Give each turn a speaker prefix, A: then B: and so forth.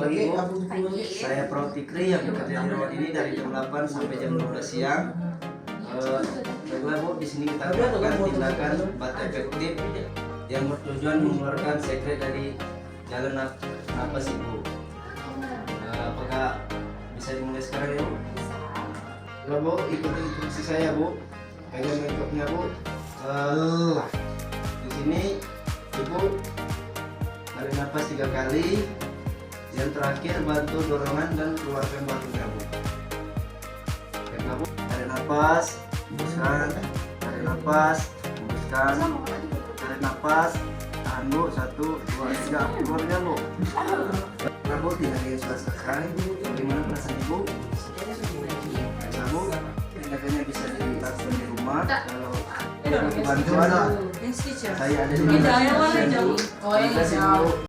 A: pagi Bu. Saya Prof Fikri yang bekerja di ruang ini dari jam 8 sampai jam 12 siang. Baiklah Bu, di sini kita melakukan tindakan batu efektif yang bertujuan mengeluarkan sekret dari jalan napas Ibu. Apakah bisa dimulai sekarang ya Bu? Baiklah Bu, ikuti instruksi saya Bu. Pegang metodenya Bu. Di sini Ibu tarik nafas 3 kali. Yang terakhir bantu dorongan dan keluarkan batunya Bu. Baiklah Bu, tarik nafas, hembuskan, tarik nafas, hembuskan, tarik nafas, tahan Bu, 1, 2, 3, keluarkan Bu. Baiklah Bu, tindakan sudah selesai. Bagaimana perasaan Ibu? Bisa Bu, tindakannya bisa dilakukan di rumah. Kalau bantuan saya ada di mana? Terima kasih Bu.